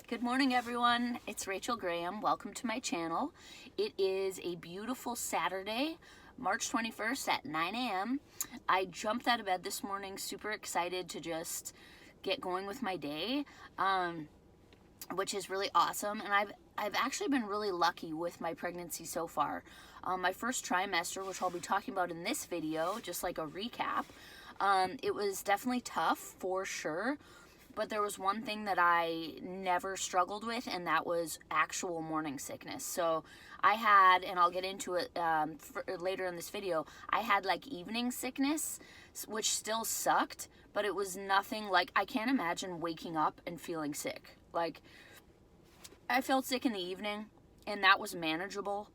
Good morning, everyone. It's Rachel Graham. Welcome to my channel. It is a beautiful Saturday, March 21st at 9 a.m. I jumped out of bed this morning, super excited to just get going with my day, which is really awesome. And I've actually been really lucky with my pregnancy so far. My first trimester, which I'll be talking about in this video, just like a recap, it was definitely tough for sure. But there was one thing that I never struggled with, and that was actual morning sickness. So I had, and I'll get into it later in this video, I had like evening sickness, which still sucked, but it was nothing like, I can't imagine waking up and feeling sick. Like, I felt sick in the evening, and that was manageable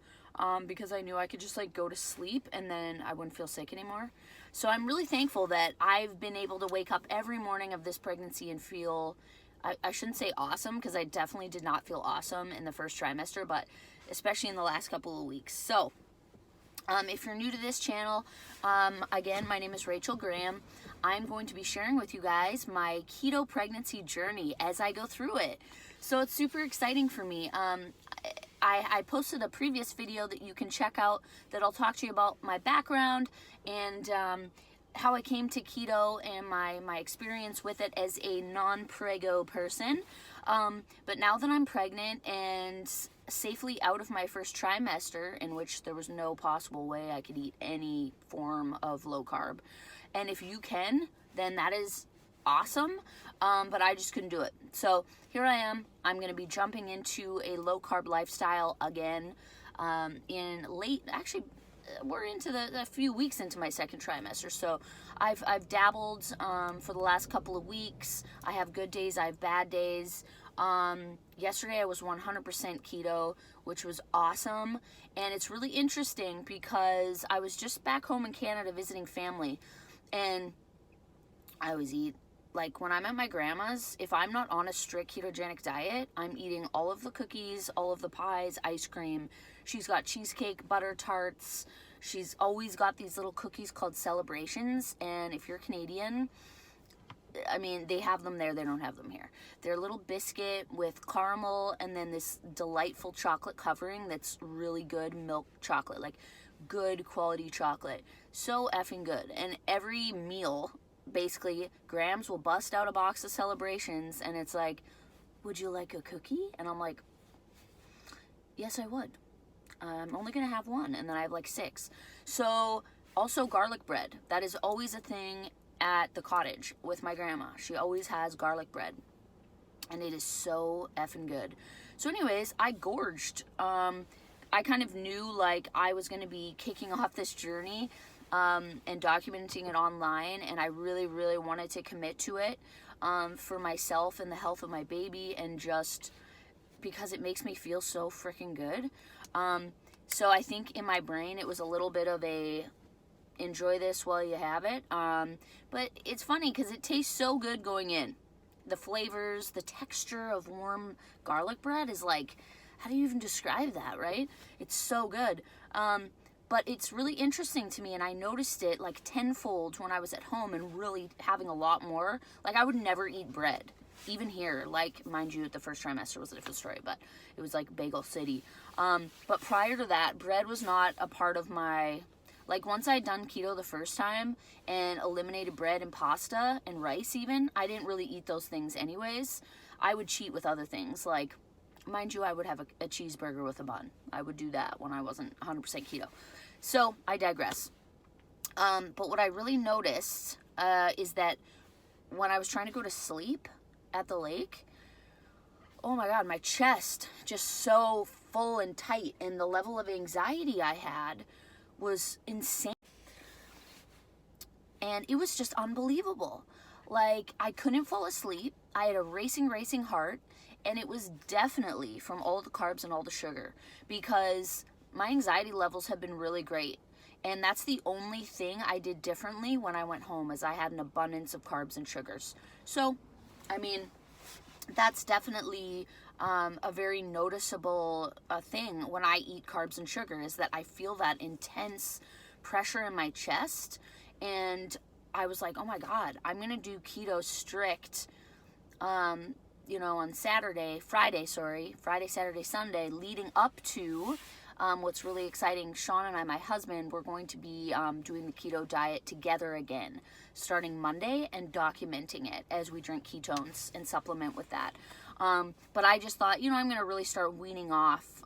because I knew I could just like go to sleep and then I wouldn't feel sick anymore. So I'm really thankful that I've been able to wake up every morning of this pregnancy and feel, I shouldn't say awesome, because I definitely did not feel awesome in the first trimester, but especially in the last couple of weeks. So if you're new to this channel, again, my name is Rachel Graham. I'm going to be sharing with you guys my keto pregnancy journey as I go through it. So it's super exciting for me. I posted a previous video that you can check out that I'll talk to you about my background and how I came to keto and my experience with it as a non-prego person. But now that I'm pregnant and safely out of my first trimester, in which there was no possible way I could eat any form of low carb, and if you can, then that is awesome, but I just couldn't do it. So here I am. I'm going to be jumping into a low carb lifestyle again actually we're into a few weeks into my second trimester. So I've dabbled for the last couple of weeks. I have good days, I have bad days. Yesterday I was 100% keto, which was awesome. And it's really interesting because I was just back home in Canada visiting family, and I always eat, like when I'm at my grandma's, if I'm not on a strict ketogenic diet, I'm eating all of the cookies, all of the pies, ice cream. She's got cheesecake, butter tarts. She's always got these little cookies called Celebrations. And if you're Canadian, I mean, they have them there, they don't have them here. They're a little biscuit with caramel and then this delightful chocolate covering that's really good milk chocolate, like good quality chocolate. So effing good. And every meal, basically, Grams will bust out a box of Celebrations and it's like, would you like a cookie? And I'm like, yes, I would. I'm only gonna have one, and then I have like 6. So also garlic bread. That is always a thing at the cottage with my grandma. She always has garlic bread, and it is so effing good. So anyways, I gorged. I kind of knew like I was gonna be kicking off this journey and documenting it online, and I really, really wanted to commit to it for myself and the health of my baby, and just because it makes me feel so freaking good. So I think in my brain it was a little bit of a enjoy this while you have it, but it's funny because it tastes so good going in. The flavors, the texture of warm garlic bread is like, how do you even describe that, right? It's so good. But it's really interesting to me, and I noticed it like tenfold when I was at home and really having a lot more. Like, I would never eat bread, even here. Like, mind you, the first trimester was a different story, but it was like Bagel City. But prior to that, bread was not a part of my, like, once I'd done keto the first time and eliminated bread and pasta and rice even, I didn't really eat those things anyways. I would cheat with other things, like, mind you, I would have a cheeseburger with a bun. I would do that when I wasn't 100% keto. So I digress. But what I really noticed is that when I was trying to go to sleep at the lake, oh my God, my chest just so full and tight, and the level of anxiety I had was insane. And it was just unbelievable. Like, I couldn't fall asleep. I had a racing heart, and it was definitely from all the carbs and all the sugar, because my anxiety levels have been really great. And that's the only thing I did differently when I went home, is I had an abundance of carbs and sugars. So, I mean, that's definitely a very noticeable thing when I eat carbs and sugar, is that I feel that intense pressure in my chest. And I was like, oh my God, I'm going to do keto strict on Friday, Saturday, Sunday, leading up to what's really exciting, Sean and I, my husband, we're going to be doing the keto diet together again, starting Monday, and documenting it as we drink ketones and supplement with that. But I just thought, I'm going to really start weaning off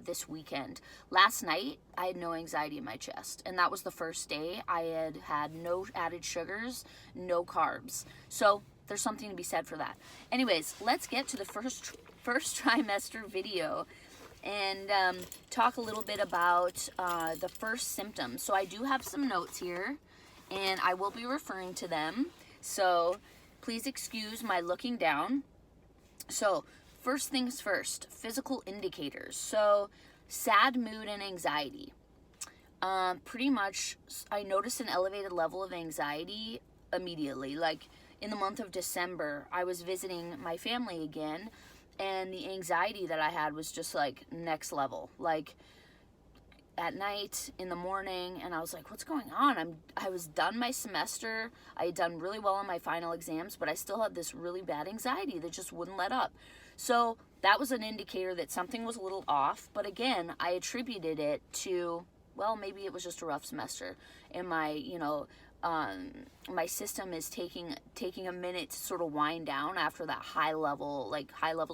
this weekend. Last night, I had no anxiety in my chest, and that was the first day. I had no added sugars, no carbs. So there's something to be said for that. Anyways, let's get to the first trimester video and talk a little bit about the first symptoms. So I do have some notes here, and I will be referring to them. So please excuse my looking down. So first things first, physical indicators. So sad mood and anxiety. Pretty much, I noticed an elevated level of anxiety immediately. Like in the month of December, I was visiting my family again, and the anxiety that I had was just like next level. Like at night, in the morning, and I was like, what's going on? I was done my semester. I had done really well on my final exams, but I still had this really bad anxiety that just wouldn't let up. So that was an indicator that something was a little off. But again, I attributed it to, well, maybe it was just a rough semester, and my, my system is taking a minute to sort of wind down after that high levels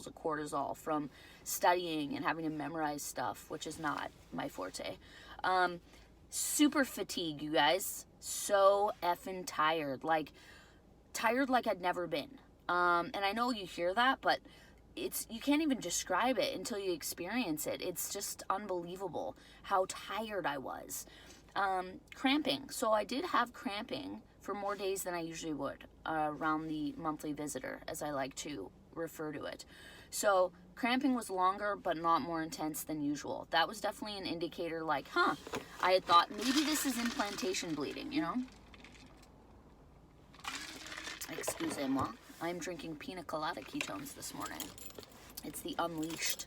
of cortisol from studying and having to memorize stuff, which is not my forte. Super fatigue, you guys. So effing tired. Like I'd never been. And I know you hear that, but you can't even describe it until you experience it. It's just unbelievable how tired I was. Cramping. So I did have cramping for more days than I usually would around the monthly visitor, as I like to refer to it. So cramping was longer but not more intense than usual. That was definitely an indicator like, I had thought maybe this is implantation bleeding, Excusez-moi. I'm drinking pina colada ketones this morning. It's the Unleashed.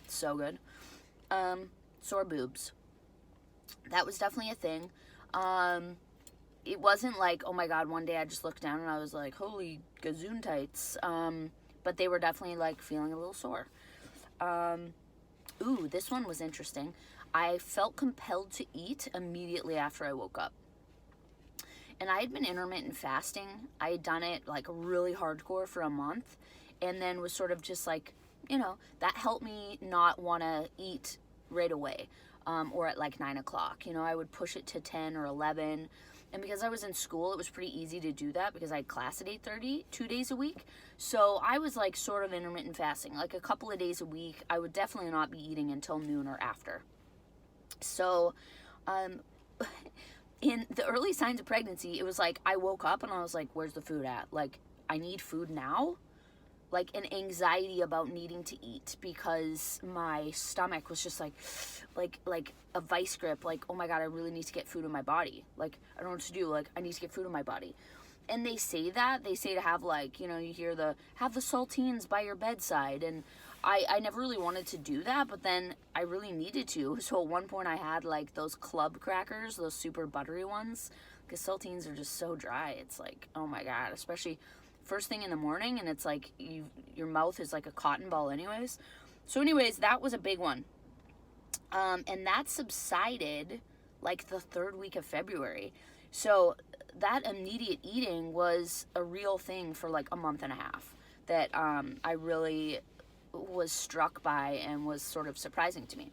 So good. Sore boobs. That was definitely a thing. It wasn't like, oh my God, one day I just looked down and I was like, holy gazoon tights. But they were definitely like feeling a little sore. This one was interesting. I felt compelled to eat immediately after I woke up. And I had been intermittent fasting. I had done it like really hardcore for a month, and then was sort of just like, that helped me not want to eat right away. Or at like 9 o'clock, I would push it to 10 or 11. And because I was in school, it was pretty easy to do that because I had class at 8:30, 2 days a week. So I was like sort of intermittent fasting, like a couple of days a week. I would definitely not be eating until noon or after. So, in the early signs of pregnancy, it was like I woke up and I was like, where's the food at? Like, I need food now. Like an anxiety about needing to eat because my stomach was just like a vice grip. Like, oh my God, I really need to get food in my body. Like, I don't know what to do. Like, I need to get food in my body. And they say to have like, you hear have the saltines by your bedside. And I never really wanted to do that, but then I really needed to. So at one point I had like those club crackers, those super buttery ones, because saltines are just so dry. It's like, oh my God, especially first thing in the morning, and it's like your mouth is like a cotton ball anyways. So anyways, that was a big one. And that subsided like the third week of February. So that immediate eating was a real thing for like a month and a half that I really was struck by and was sort of surprising to me.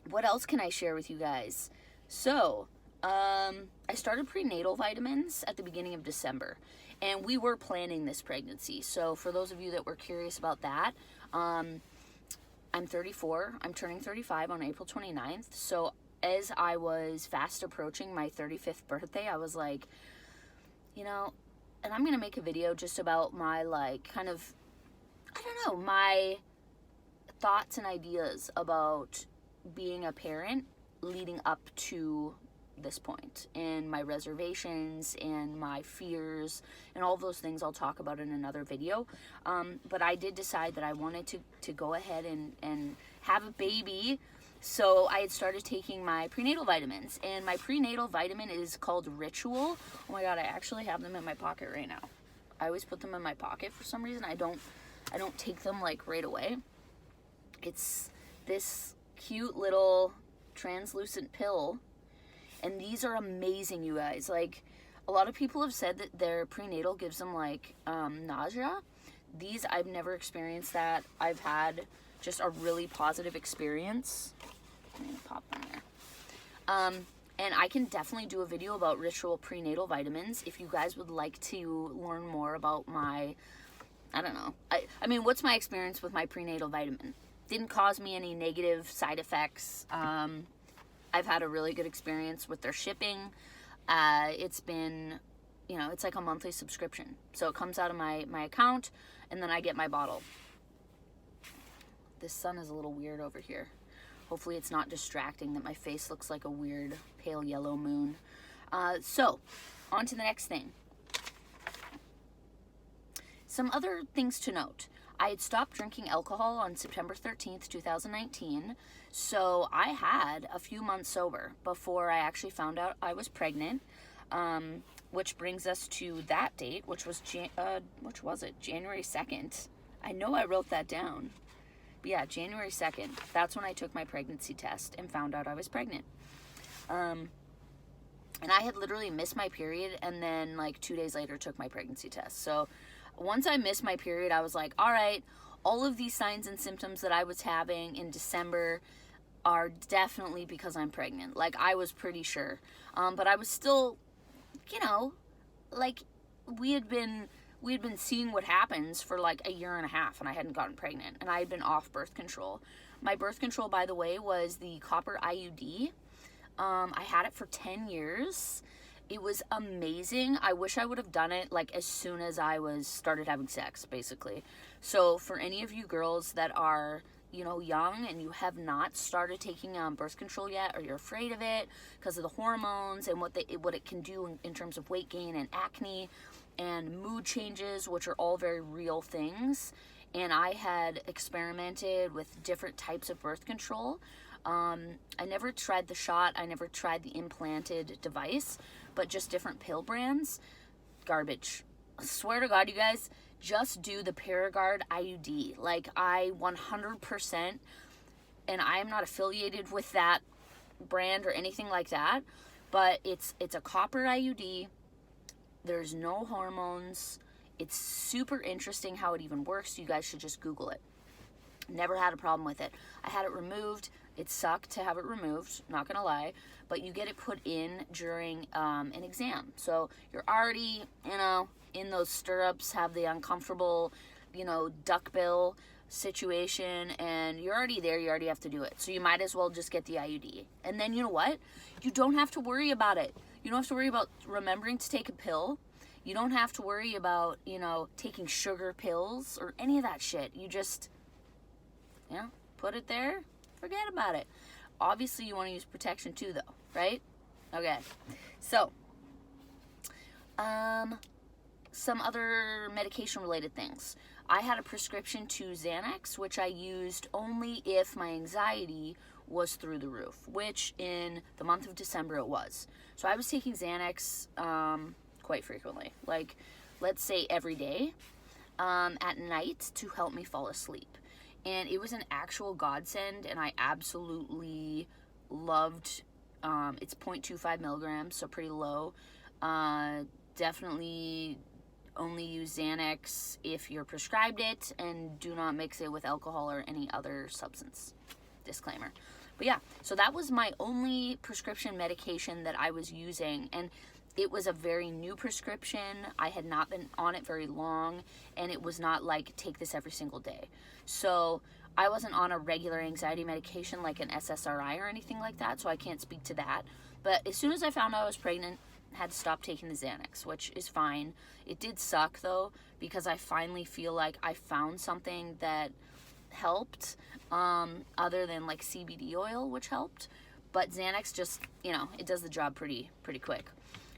What else can I share with you guys? So I started prenatal vitamins at the beginning of December, and we were planning this pregnancy. So for those of you that were curious about that, I'm 34. I'm turning 35 on April 29th. So as I was fast approaching my 35th birthday, I was like, and I'm going to make a video just about my my thoughts and ideas about being a parent leading up to this point, and my reservations and my fears and all those things I'll talk about in another video. But I did decide that I wanted to go ahead and have a baby. So I had started taking my prenatal vitamins, and my prenatal vitamin is called Ritual. Oh my God, I actually have them in my pocket right now. I always put them in my pocket for some reason. I don't take them like right away. It's this cute little translucent pill, and these are amazing, you guys. Like, a lot of people have said that their prenatal gives them like nausea. These, I've never experienced that. I've had just a really positive experience. I'm gonna pop them there. And I can definitely do a video about Ritual prenatal vitamins if you guys would like to learn more about my, I don't know. I mean, what's my experience with my prenatal vitamin? Didn't cause me any negative side effects. I've had a really good experience with their shipping. It's been, you know, it's like a monthly subscription. So it comes out of my account, and then I get my bottle. This sun is a little weird over here. Hopefully it's not distracting that my face looks like a weird pale yellow moon. So, on to the next thing. Some other things to note. I had stopped drinking alcohol on September 13th, 2019. So I had a few months sober before I actually found out I was pregnant. Which brings us to that date, which was, January 2nd. I know I wrote that down. But yeah, January 2nd. That's when I took my pregnancy test and found out I was pregnant. And I had literally missed my period, and then like 2 days later took my pregnancy test. So once I missed my period, I was like, all right, all of these signs and symptoms that I was having in December are definitely because I'm pregnant. Like, I was pretty sure. But I was still, you know, like, we had been seeing what happens for like a year and a half, and I hadn't gotten pregnant, and I had been off birth control. My birth control, by the way, was the copper IUD. I had it for 10 years. It was amazing. I wish I would have done it like as soon as I started having sex, basically. So for any of you girls that are, you know, young and you have not started taking birth control yet, or you're afraid of it because of the hormones and what it can do in terms of weight gain and acne and mood changes, which are all very real things. And I had experimented with different types of birth control. I never tried the shot. I never tried the implanted device, but just different pill brands. Garbage. I swear to God, you guys, just do the Paragard IUD. Like, I 100%, and I am not affiliated with that brand or anything like that, but it's a copper IUD. There's no hormones. It's super interesting how it even works. You guys should just Google it. Never had a problem with it. I had it removed. It sucked to have it removed, not gonna lie, but you get it put in during an exam. So you're already, you know, in those stirrups, have the uncomfortable, you know, duckbill situation, and you're already there. You already have to do it. So you might as well just get the IUD. And then, you know what? You don't have to worry about it. You don't have to worry about remembering to take a pill. You don't have to worry about, you know, taking sugar pills or any of that shit. You just, you know, put it there, forget about it. Obviously, you want to use protection too, though, right? Okay. So, some other medication-related things. I had a prescription to Xanax, which I used only if my anxiety was through the roof, which in the month of December it was. So I was taking Xanax quite frequently, like, let's say every day, at night to help me fall asleep. And it was an actual godsend, and I absolutely loved, it's 0.25 milligrams, so pretty low. Definitely only use Xanax if you're prescribed it, and do not mix it with alcohol or any other substance. Disclaimer. But yeah, so that was my only prescription medication that I was using, and it was a very new prescription. I had not been on it very long, and it was not like, take this every single day. So I wasn't on a regular anxiety medication like an SSRI or anything like that, so I can't speak to that. But as soon as I found out I was pregnant, had to stop taking the Xanax, which is fine. It did suck though, because I finally feel like I found something that helped, other than like CBD oil, which helped. But Xanax just, you know, it does the job pretty quick.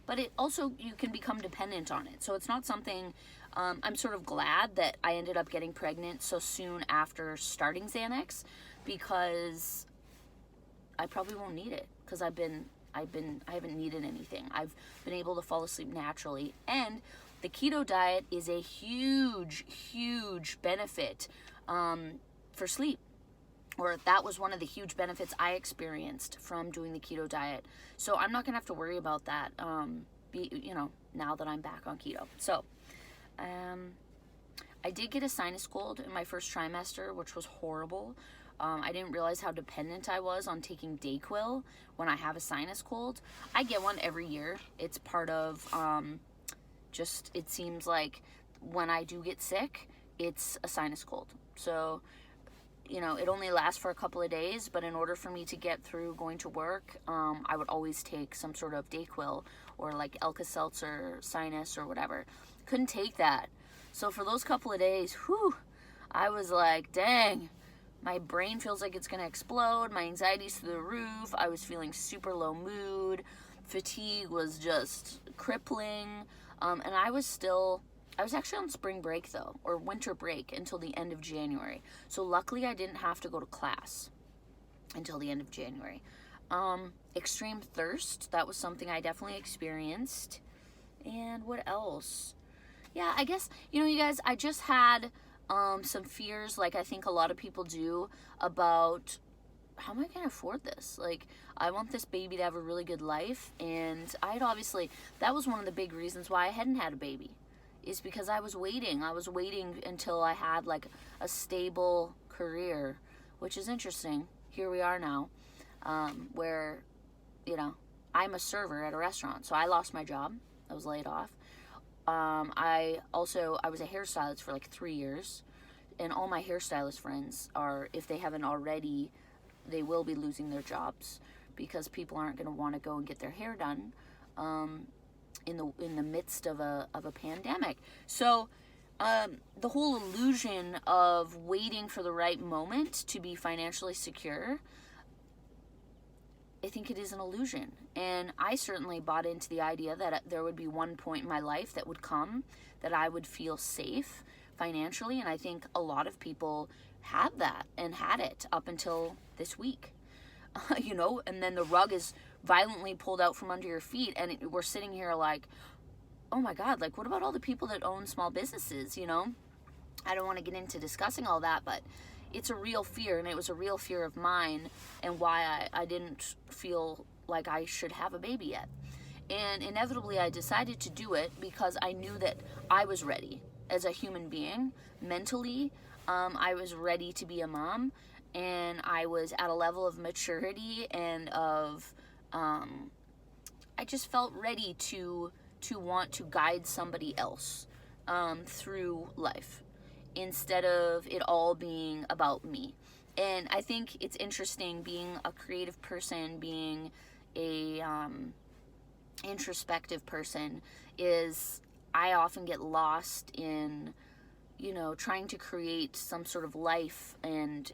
But it also, you can become dependent on it. So it's not something, I'm sort of glad that I ended up getting pregnant so soon after starting Xanax, because I probably won't need it, because I haven't needed anything. I've been able to fall asleep naturally. And the keto diet is a huge, huge benefit for sleep. Or that was one of the huge benefits I experienced from doing the keto diet. So I'm not going to have to worry about that, now that I'm back on keto. So I did get a sinus cold in my first trimester, which was horrible. I didn't realize how dependent I was on taking Dayquil when I have a sinus cold. I get one every year. It's part of it seems like when I do get sick, it's a sinus cold. So, it only lasts for a couple of days, but in order for me to get through going to work, I would always take some sort of Dayquil or like Alka-Seltzer, sinus or whatever. Couldn't take that. So for those couple of days, I was like, dang, my brain feels like it's going to explode. My anxiety's through the roof. I was feeling super low mood. Fatigue was just crippling. And I was actually on spring break though, or winter break until the end of January. So luckily I didn't have to go to class until the end of January. Extreme thirst, that was something I definitely experienced. And what else? Yeah, I guess, you guys, I just had some fears, like I think a lot of people do, about how am I going to afford this? Like, I want this baby to have a really good life. And that was one of the big reasons why I hadn't had a baby, is because I was waiting. I was waiting until I had like a stable career, which is interesting. Here we are now, where, I'm a server at a restaurant. So I lost my job. I was laid off. I was a hairstylist for like 3 years, and all my hairstylist friends if they haven't already, they will be losing their jobs because people aren't going to want to go and get their hair done, in the midst of a pandemic. So, the whole illusion of waiting for the right moment to be financially secure, I think it is an illusion. And I certainly bought into the idea that there would be one point in my life that would come that I would feel safe financially. And I think a lot of people have that and had it up until this week, and then the rug is violently pulled out from under your feet. And we're sitting here like, oh my God, like what about all the people that own small businesses? I don't want to get into discussing all that, but it's a real fear, and it was a real fear of mine, and why I didn't feel like I should have a baby yet. And inevitably I decided to do it because I knew that I was ready as a human being. Mentally, I was ready to be a mom, and I was at a level of maturity and of, I just felt ready to want to guide somebody else through life, instead of it all being about me. And I think it's interesting being a creative person, being a introspective person, is I often get lost in, trying to create some sort of life and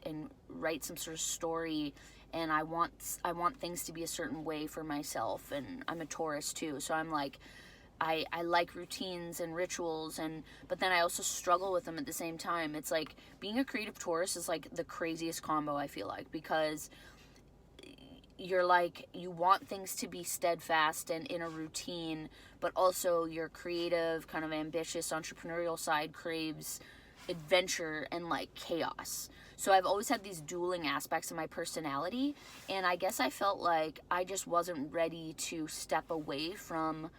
write some sort of story. And I want things to be a certain way for myself. And I'm a Taurus too, so I'm like, I like routines and rituals, but then I also struggle with them at the same time. It's like being a creative Taurus is like the craziest combo, I feel like, because you're like, you want things to be steadfast and in a routine, but also your creative, kind of ambitious, entrepreneurial side craves adventure and like chaos. So I've always had these dueling aspects of my personality, and I guess I felt like I just wasn't ready to step away from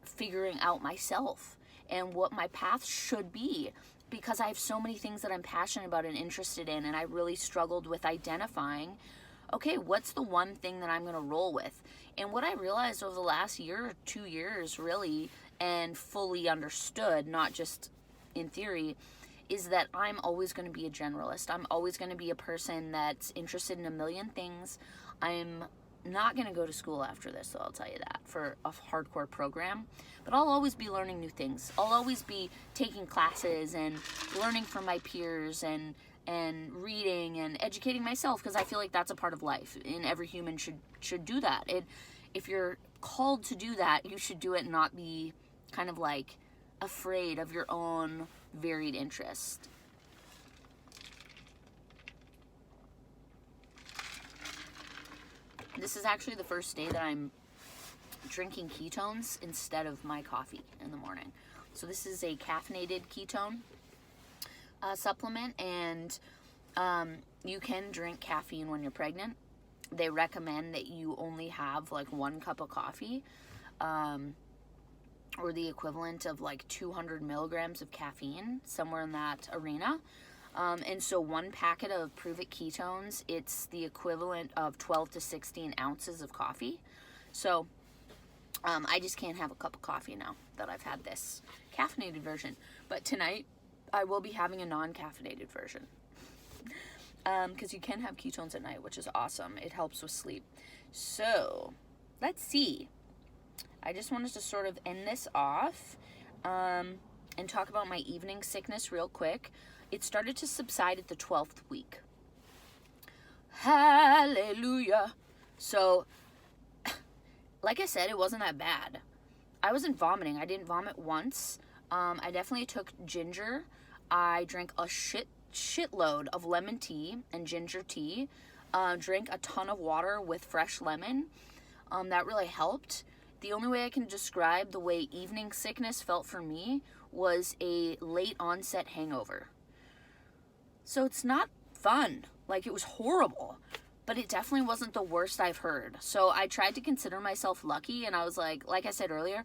figuring out myself and what my path should be, because I have so many things that I'm passionate about and interested in, and I really struggled with identifying, okay, what's the one thing that I'm going to roll with? And what I realized over the last year or 2 years, really, and fully understood, not just in theory, is that I'm always going to be a generalist. I'm always going to be a person that's interested in a million things. I'm not going to go to school after this, so I'll tell you that, for a hardcore program. But I'll always be learning new things. I'll always be taking classes and learning from my peers and reading and educating myself, because I feel like that's a part of life, and every human should do that. If you're called to do that, you should do it and not be kind of like afraid of your own varied interest. This is actually the first day that I'm drinking ketones instead of my coffee in the morning. So this is a caffeinated ketone supplement, and you can drink caffeine when you're pregnant. They recommend that you only have like 1 cup of coffee, or the equivalent of like 200 milligrams of caffeine, somewhere in that arena. And so 1 packet of Prove It ketones, it's the equivalent of 12 to 16 ounces of coffee. So I just can't have a cup of coffee now that I've had this caffeinated version. But tonight I will be having a non-caffeinated version. Because you can have ketones at night, which is awesome. It helps with sleep. So let's see. I just wanted to sort of end this off and talk about my evening sickness real quick. It started to subside at the 12th week. Hallelujah. So, like I said, it wasn't that bad. I wasn't vomiting. I didn't vomit once. I definitely took ginger. I drank a shitload of lemon tea and ginger tea. Drank a ton of water with fresh lemon. That really helped. The only way I can describe the way evening sickness felt for me was a late onset hangover. So it's not fun. Like, it was horrible, but it definitely wasn't the worst I've heard. So I tried to consider myself lucky, and I was like I said earlier,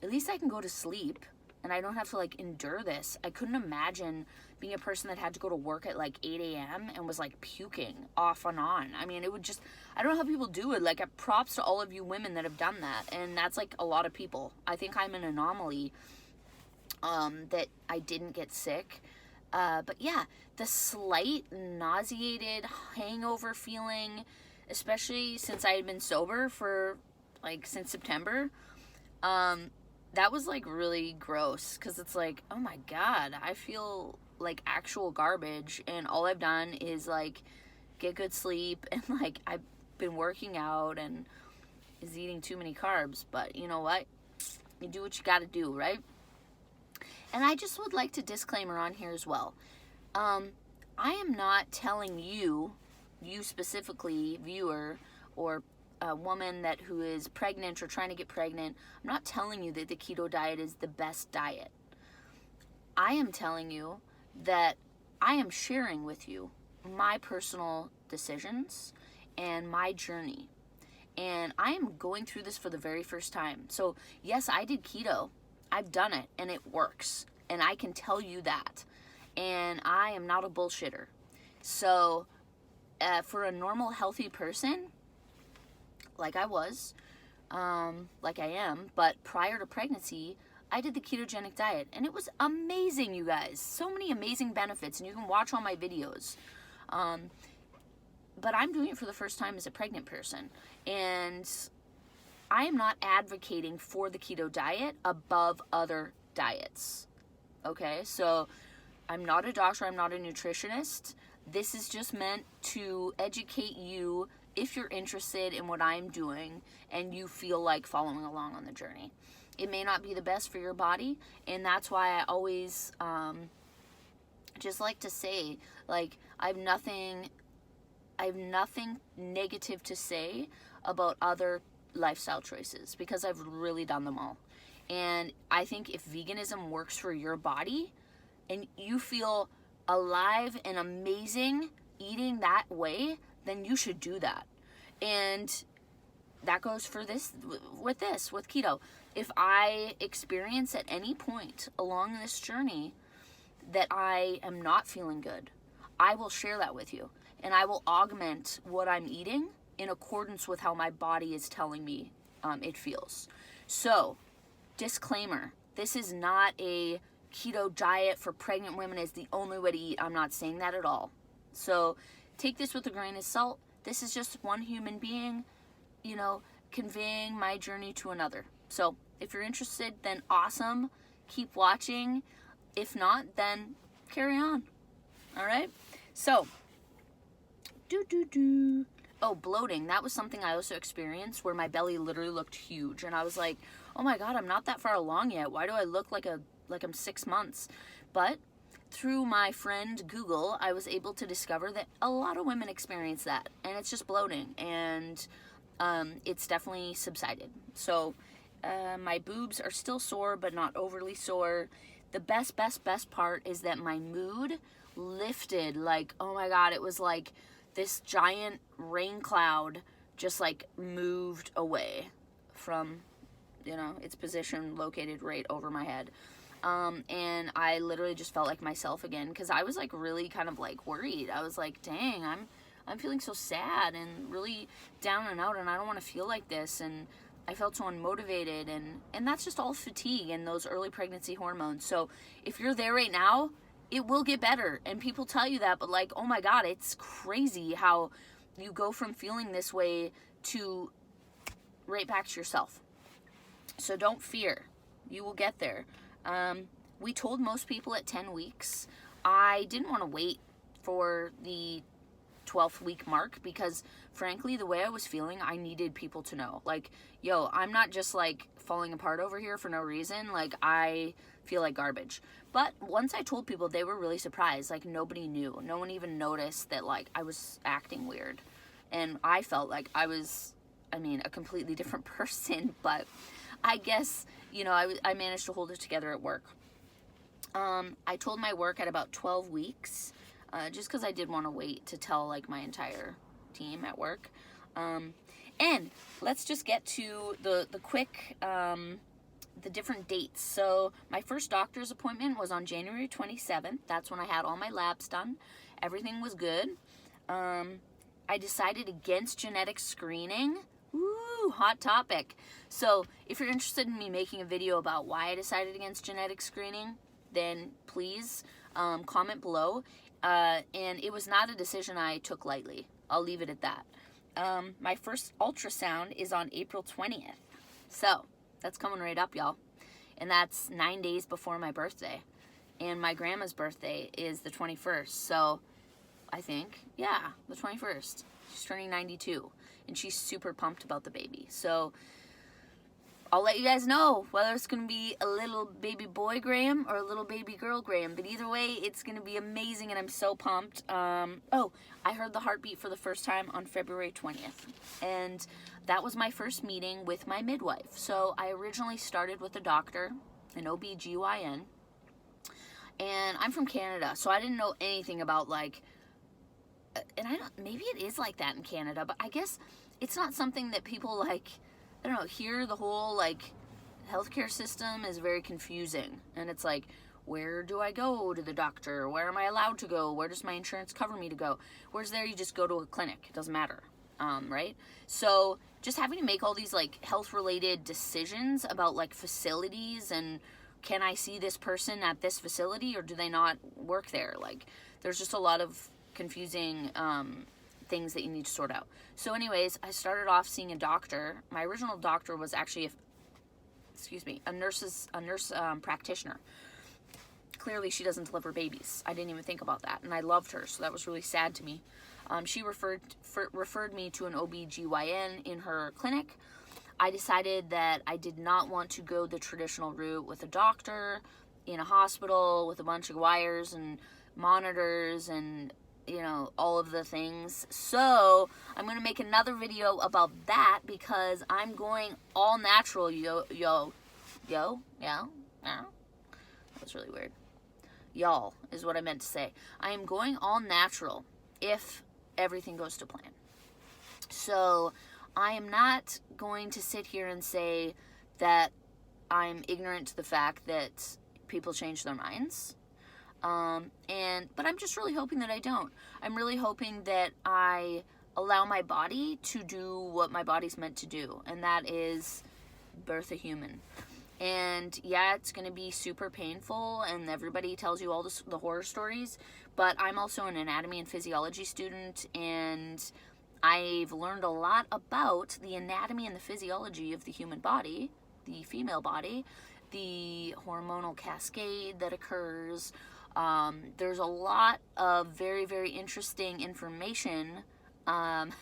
at least I can go to sleep and I don't have to like endure this. I couldn't imagine being a person that had to go to work at like 8 a.m. and was like puking off and on. I mean, it would just, I don't know how people do it. Like, props to all of you women that have done that. And that's like a lot of people. I think I'm an anomaly that I didn't get sick. But yeah, the slight nauseated hangover feeling, especially since I had been sober for like since September, that was like really gross, because it's like, oh my God, I feel like actual garbage, and all I've done is like get good sleep, and like I've been working out and is eating too many carbs. But you know what? You do what you gotta do, right? And I just would like to disclaimer on here as well. I am not telling you specifically, viewer, or a woman who is pregnant or trying to get pregnant, I'm not telling you that the keto diet is the best diet. I am telling you that I am sharing with you my personal decisions and my journey. And I am going through this for the very first time. So yes, I did keto. I've done it, and it works. And I can tell you that. And I am not a bullshitter. So for a normal, healthy person, like I was, like I am, but prior to pregnancy, I did the ketogenic diet, and it was amazing, you guys. So many amazing benefits, and you can watch all my videos. But I'm doing it for the first time as a pregnant person, and I am not advocating for the keto diet above other diets. Okay, so I'm not a doctor, I'm not a nutritionist. This is just meant to educate you if you're interested in what I'm doing and you feel like following along on the journey. It may not be the best for your body, and that's why I always just like to say, like, I have nothing negative to say about other lifestyle choices, because I've really done them all. And I think if veganism works for your body and you feel alive and amazing eating that way, then you should do that. And that goes for this with keto. If I experience at any point along this journey that I am not feeling good, I will share that with you, and I will augment what I'm eating in accordance with how my body is telling me it feels. So, disclaimer, this is not a keto diet for pregnant women is the only way to eat. I'm not saying that at all. So take this with a grain of salt. This is just one human being, conveying my journey to another. So if you're interested, then awesome. Keep watching. If not, then carry on. All right? So, oh, bloating. That was something I also experienced, where my belly literally looked huge. And I was like, oh my God, I'm not that far along yet. Why do I look like I'm 6 months? But through my friend Google, I was able to discover that a lot of women experience that. And it's just bloating. And it's definitely subsided. So My boobs are still sore, but not overly sore. The best part is that my mood lifted. Like, oh my God, it was like this giant rain cloud just like moved away from, you know, its position located right over my head. And I literally just felt like myself again, because I was like really kind of like worried. I was like, dang, I'm feeling so sad and really down and out, and I don't want to feel like this. And I felt so unmotivated, and that's just all fatigue and those early pregnancy hormones. So if you're there right now, it will get better. And people tell you that, but like, oh my God, it's crazy how you go from feeling this way to right back to yourself. So don't fear. You will get there. We told most people at 10 weeks. I didn't want to wait for the 12th week mark, because frankly, the way I was feeling, I needed people to know, like, yo, I'm not just like falling apart over here for no reason. Like, I feel like garbage. But once I told people, they were really surprised. Like, nobody knew. No one even noticed that like I was acting weird. And I felt like I was, I mean, a completely different person, but I guess, you know, I managed to hold it together at work. I told my work at about 12 weeks, just because I did want to wait to tell like my entire team at work. And let's just get to the quick, the different dates. So my first doctor's appointment was on January 27th. That's when I had all my labs done. Everything was good. I decided against genetic screening. Ooh, hot topic. So if you're interested in me making a video about why I decided against genetic screening, then please comment below. And it was not a decision I took lightly. I'll leave it at that. My first ultrasound is on April 20th. So that's coming right up, y'all. And that's 9 days before my birthday. And my grandma's birthday is the 21st. So I think, yeah, the 21st. She's turning 92. And she's super pumped about the baby. So I'll let you guys know whether it's going to be a little baby boy Graham or a little baby girl Graham. But either way, it's going to be amazing, and I'm so pumped. Oh, I heard the heartbeat for the first time on February 20th. And that was my first meeting with my midwife. So I originally started with a doctor, an OB/GYN. And I'm from Canada, so I didn't know anything about like, and maybe it is like that in Canada, but I guess it's not something that people like, I don't know, here the whole like healthcare system is very confusing. And it's like, where do I go to the doctor? Where am I allowed to go? Where does my insurance cover me to go? Whereas there you just go to a clinic. It doesn't matter, right? So just having to make all these like health related decisions about like facilities, and can I see this person at this facility or do they not work there? Like, there's just a lot of confusing things that you need to sort out. So anyways, I started off seeing a doctor. My original doctor was actually a nurse practitioner. Clearly she doesn't deliver babies. I didn't even think about that, and I loved her, so that was really sad to me. She referred me to an OB/GYN in her clinic. I decided that I did not want to go the traditional route with a doctor in a hospital with a bunch of wires and monitors and, you know, all of the things. So I'm going to make another video about that, because I'm going all natural, yeah. That was really weird. Y'all is what I meant to say. I am going all natural if everything goes to plan. So I am not going to sit here and say that I'm ignorant to the fact that people change their minds. But I'm just really hoping that I don't. I'm really hoping that I allow my body to do what my body's meant to do, and that is birth a human. And yeah, it's going to be super painful, and everybody tells you all the horror stories, but I'm also an anatomy and physiology student, and I've learned a lot about the anatomy and the physiology of the human body, the female body, the hormonal cascade that occurs. There's a lot of very, very interesting information that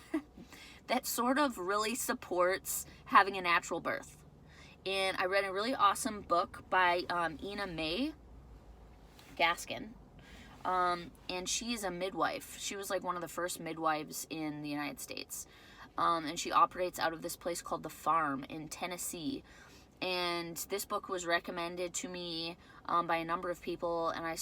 sort of really supports having a natural birth. And I read a really awesome book by Ina May Gaskin. And she is a midwife. She was like one of the first midwives in the United States. And she operates out of this place called The Farm in Tennessee. And this book was recommended to me by a number of people, and I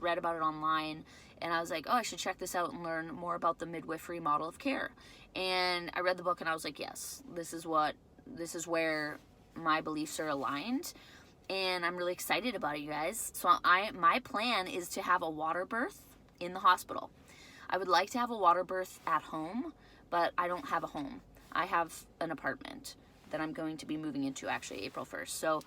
read about it online, and I was like, oh, I should check this out and learn more about the midwifery model of care. And I read the book and I was like, yes, this is where my beliefs are aligned, and I'm really excited about it, you guys. So my plan is to have a water birth in the hospital. I would like to have a water birth at home, but I don't have a home. I have an apartment that I'm going to be moving into actually April 1st. So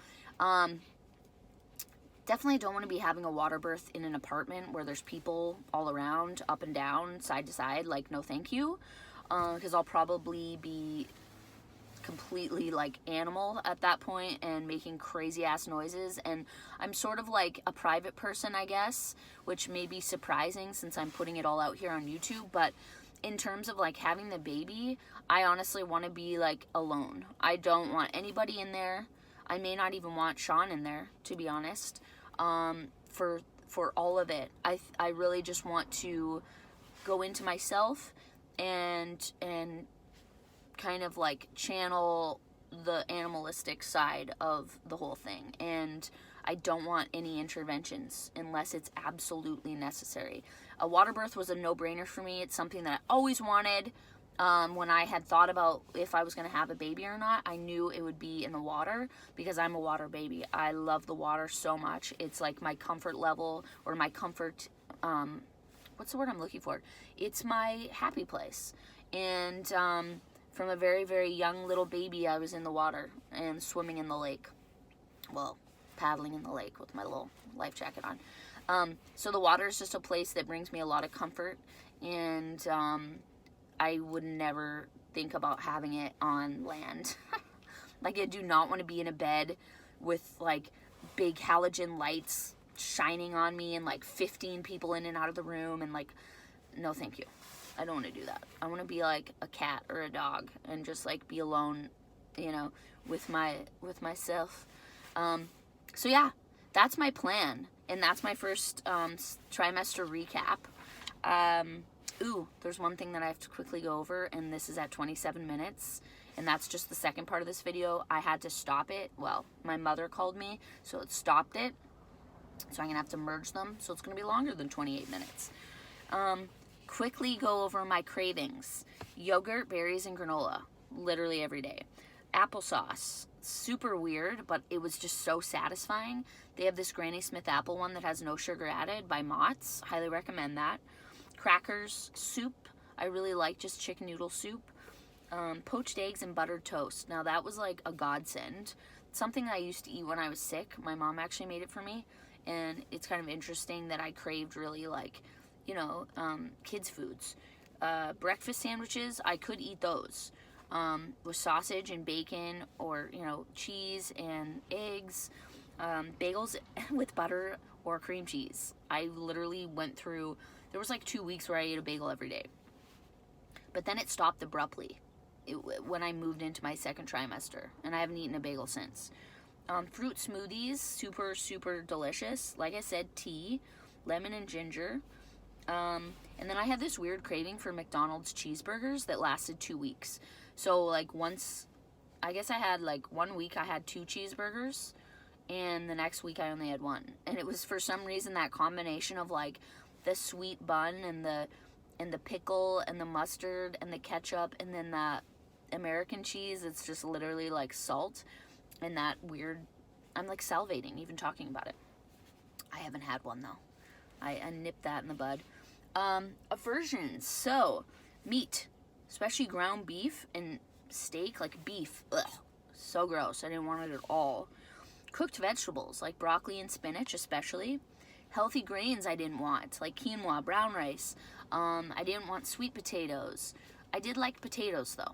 definitely don't want to be having a water birth in an apartment where there's people all around, up and down, side to side. Like, no thank you, because I'll probably be completely like animal at that point and making crazy ass noises. And I'm sort of like a private person, I guess, which may be surprising since I'm putting it all out here on YouTube. But in terms of like having the baby, I honestly want to be like alone. I don't want anybody in there. I may not even want Sean in there, to be honest. For all of it, I really just want to go into myself and kind of like channel the animalistic side of the whole thing. And I don't want any interventions unless it's absolutely necessary. A water birth was a no-brainer for me. It's something that I always wanted. When I had thought about if I was going to have a baby or not, I knew it would be in the water because I'm a water baby. I love the water so much. It's like my comfort level, or my comfort, what's the word I'm looking for? It's my happy place. And from a very, very young little baby, I was in the water and swimming in the lake. Well, paddling in the lake with my little life jacket on. So the water is just a place that brings me a lot of comfort, and I would never think about having it on land. Like, I do not want to be in a bed with like big halogen lights shining on me and like 15 people in and out of the room, and like, no thank you. I don't want to do that. I want to be like a cat or a dog and just like be alone, you know, with myself. So yeah, that's my plan, and that's my first trimester recap. There's one thing that I have to quickly go over, and this is at 27 minutes, and that's just the second part of this video. I had to stop it. Well, my mother called me, so it stopped it. So I'm gonna have to merge them, so it's gonna be longer than 28 minutes. Quickly go over my cravings. Yogurt, berries, and granola, literally every day. Applesauce, super weird, but it was just so satisfying. They have this Granny Smith apple one that has no sugar added by Mott's. Highly recommend that. Crackers, soup. I really like just chicken noodle soup. Poached eggs and buttered toast. Now that was like a godsend. Something I used to eat when I was sick. My mom actually made it for me, and it's kind of interesting that I craved really like, you know, kids' foods. Breakfast sandwiches, I could eat those with sausage and bacon, or, you know, cheese and eggs. Bagels with butter or cream cheese. I literally went through, there was like 2 weeks where I ate a bagel every day. But then it stopped abruptly when I moved into my second trimester, and I haven't eaten a bagel since. Fruit smoothies, super, super delicious. Like I said, tea, lemon and ginger. And then I had this weird craving for McDonald's cheeseburgers that lasted 2 weeks. So like once, I guess I had like 1 week I had 2 cheeseburgers, and the next week I only had 1. And it was for some reason that combination of like the sweet bun and the pickle and the mustard and the ketchup and then the American cheese. It's just literally like salt, and that weird, I'm like salivating even talking about it. I haven't had one though. I nipped that in the bud. Aversions. So, meat, especially ground beef and steak, like beef. Ugh, so gross. I didn't want it at all. Cooked vegetables, like broccoli and spinach especially. Healthy grains I didn't want, like quinoa, brown rice. I didn't want sweet potatoes. I did like potatoes though.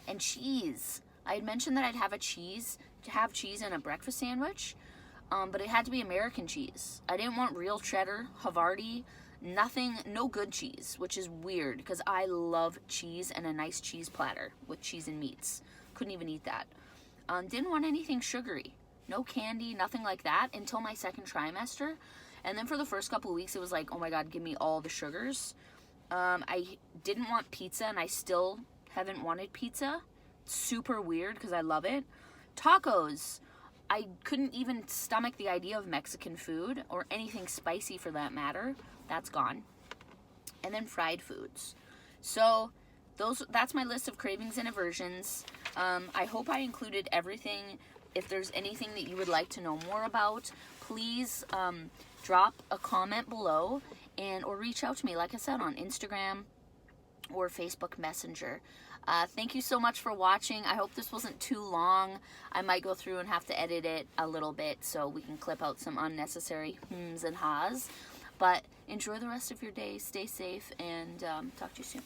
And cheese. I had mentioned that I'd have cheese in a breakfast sandwich. But it had to be American cheese. I didn't want real cheddar, Havarti, nothing, no good cheese, which is weird because I love cheese and a nice cheese platter with cheese and meats. Couldn't even eat that. Didn't want anything sugary. No candy, nothing like that until my second trimester. And then for the first couple of weeks, it was like, oh my God, give me all the sugars. I didn't want pizza, and I still haven't wanted pizza. Super weird because I love it. Tacos. I couldn't even stomach the idea of Mexican food or anything spicy for that matter. That's gone. And then fried foods. So that's my list of cravings and aversions. I hope I included everything. If there's anything that you would like to know more about, please drop a comment below or reach out to me, like I said, on Instagram or Facebook Messenger. Thank you so much for watching. I hope this wasn't too long. I might go through and have to edit it a little bit so we can clip out some unnecessary hms and ha's. But enjoy the rest of your day. Stay safe, and talk to you soon.